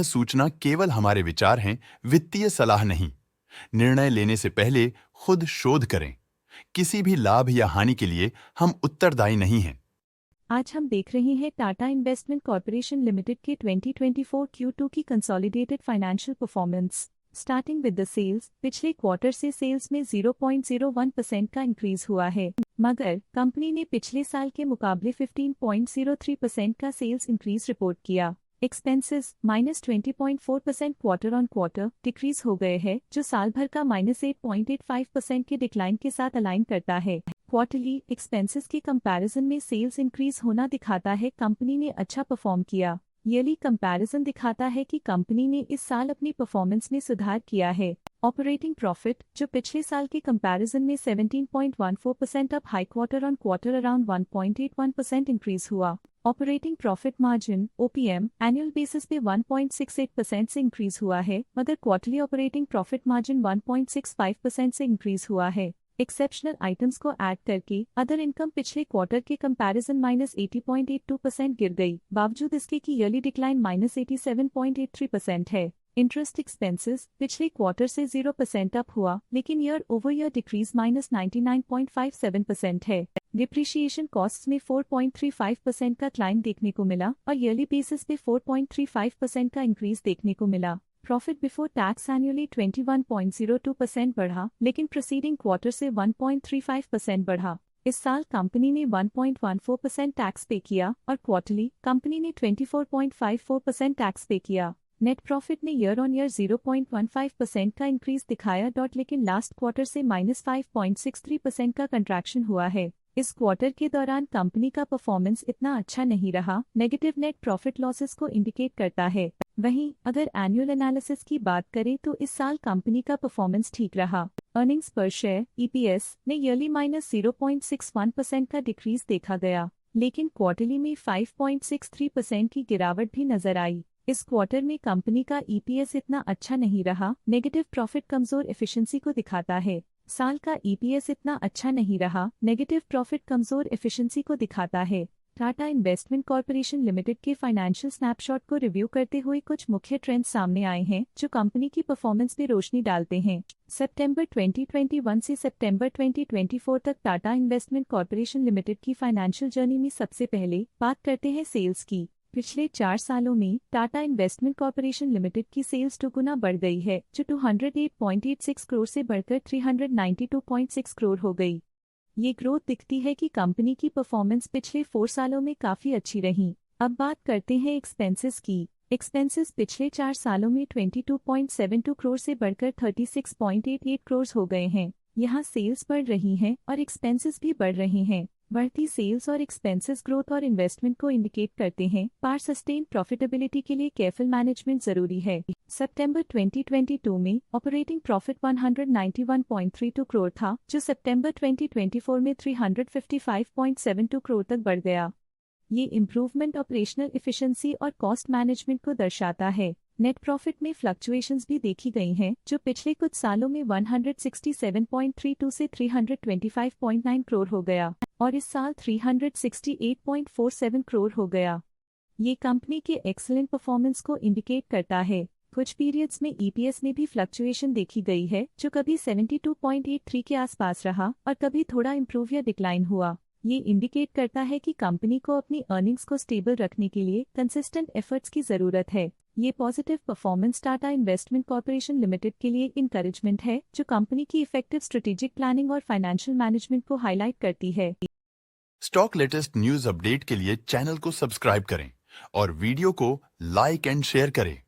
सूचना केवल हमारे विचार हैं, वित्तीय सलाह नहीं। निर्णय लेने से पहले खुद शोध करें। किसी भी लाभ या हानि के लिए हम उत्तरदायी नहीं हैं। आज हम देख रहे हैं टाटा इन्वेस्टमेंट कॉर्पोरेशन लिमिटेड के 2024 Q2 की consolidated financial performance. Starting with the sales, पिछले क्वार्टर से सेल्स में 0.01% का इंक्रीज हुआ है, मगर कंपनी ने पिछले साल के मुकाबले 15.03% का सेल्स इंक्रीज रिपोर्ट किया। Expenses -20.4% quarter on quarter decrease हो गए हैं, जो साल भर का -8.85% के डिक्लाइन के साथ अलाइन करता है। क्वार्टरली एक्सपेंसेस के कंपैरिजन में सेल्स इंक्रीज होना दिखाता है कंपनी ने अच्छा परफॉर्म किया। ईयरली कंपैरिजन दिखाता है कि कंपनी ने इस साल अपनी परफॉर्मेंस में सुधार किया है। ऑपरेटिंग प्रॉफिट, जो पिछले साल के कंपैरिजन में 17.14% up high quarter on quarter around 1.81% increase हुआ। Operating profit margin OPM annual basis पे 1.68% से इंक्रीज हुआ है, मगर क्वार्टरली ऑपरेटिंग प्रॉफिट मार्जिन 1.65% से इंक्रीज हुआ है। एक्सेप्शनल आइटम्स को ऐड करके अदर इनकम पिछले क्वार्टर के कंपैरिजन -80.82% गिर गई, बावजूद इसके कि ईयरली डिक्लाइन -87.83% है। इंटरेस्ट एक्सपेंसेस पिछले क्वार्टर से 0% अप हुआ, लेकिन ईयर ओवर ईयर डिक्रीज -99.57% है। डिप्रिशिएशन कॉस्ट्स में 4.35% का क्लाइम देखने को मिला और ईयरली बेसिस पे 4.35% का इंक्रीज देखने को मिला। प्रॉफिट बिफोर टैक्स एनुअली 21.02% बढ़ा, लेकिन प्रीसीडिंग क्वार्टर से 1.35% बढ़ा। इस साल कंपनी ने 1.14% टैक्स पे किया और क्वार्टरली कंपनी ने 24.54% टैक्स पे किया। नेट प्रॉफिट ने ईयर ऑन ईयर 0.15% का इंक्रीज दिखाया, लेकिन लास्ट क्वार्टर से -5.63% का कंट्रैक्शन हुआ है। इस क्वार्टर के दौरान कंपनी का परफॉर्मेंस इतना अच्छा नहीं रहा, नेगेटिव नेट प्रॉफिट लॉसेस को इंडिकेट करता है। वहीं अगर एनुअल एनालिसिस की बात करें तो इस साल कंपनी का परफॉर्मेंस ठीक रहा। अर्निंग्स पर शेयर EPS ने ईयरली -0.61% का डिक्रीज देखा गया, लेकिन क्वार्टरली में 5.63% की गिरावट भी नजर आई। इस क्वार्टर में कंपनी का EPS इतना अच्छा नहीं रहा, नेगेटिव प्रॉफिट कमजोर एफिशिएंसी को दिखाता है। साल का EPS इतना अच्छा नहीं रहा, नेगेटिव प्रॉफिट कमजोर एफिशिएंसी को दिखाता है। टाटा इन्वेस्टमेंट कॉर्पोरेशन लिमिटेड के फाइनेंशियल स्नैपशॉट को रिव्यू करते हुए कुछ मुख्य ट्रेंड्स सामने आए हैं, जो कंपनी की परफॉर्मेंस पे रोशनी डालते हैं। सितंबर 2021 से सितंबर 2024 तक टाटा इन्वेस्टमेंट कॉर्पोरेशन लिमिटेड की फाइनेंशियल जर्नी में सबसे पहले बात करते हैं सेल्स की। पिछले 4 सालों में टाटा इन्वेस्टमेंट कॉर्पोरेशन लिमिटेड की सेल्स 2 गुना बढ़ गई है, जो 208.86 करोड़ से बढ़कर 392.6 करोड़ हो गई। ये ग्रोथ दिखती है कि कंपनी की परफॉर्मेंस पिछले 4 सालों में काफी अच्छी रही। अब बात करते हैं एक्सपेंसेस की। एक्सपेंसेस पिछले 4 सालों में 22.72 करोड़ से बढ़कर 36.88 करोड़ हो गए हैं। यहाँ सेल्स बढ़ रही हैं और एक्सपेंसेस भी बढ़ रहे हैं। बढ़ती सेल्स और एक्सपेंसेस ग्रोथ और इन्वेस्टमेंट को इंडिकेट करते हैं, पर सस्टेन प्रॉफिटेबिलिटी के लिए केयरफुल मैनेजमेंट जरूरी है। सितंबर 2022 में ऑपरेटिंग प्रॉफिट 191.32 करोड़ था, जो सितंबर 2024 में 355.72 करोड़ तक बढ़ गया। ये इम्प्रूवमेंट ऑपरेशनल एफिशिएंसी और कॉस्ट मैनेजमेंट को दर्शाता है। नेट प्रॉफिट में फ्लक्चुएशंस भी देखी गई हैं, जो पिछले कुछ सालों में 167.32 से 325.9 करोड़ हो गया और इस साल 368.47 करोड़ हो गया। ये कंपनी के एक्सीलेंट परफॉर्मेंस को इंडिकेट करता है। कुछ पीरियड्स में EPS में भी फ्लक्चुएशन देखी गई है, जो कभी 72.83 के आसपास रहा और कभी थोड़ा इम्प्रूव या डिक्लाइन हुआ। ये इंडिकेट करता है कि कंपनी को अपनी अर्निंग्स को स्टेबल रखने के लिए कंसिस्टेंट एफर्ट्स की जरूरत है। ये positive performance Tata investment corporation limited के लिए इंकरेजमेंट है, जो कंपनी की इफेक्टिव स्ट्रेटेजिक प्लानिंग और फाइनेंशियल मैनेजमेंट को हाईलाइट करती है। स्टॉक लेटेस्ट न्यूज अपडेट के लिए चैनल को सब्सक्राइब करें और वीडियो को लाइक एंड शेयर करें।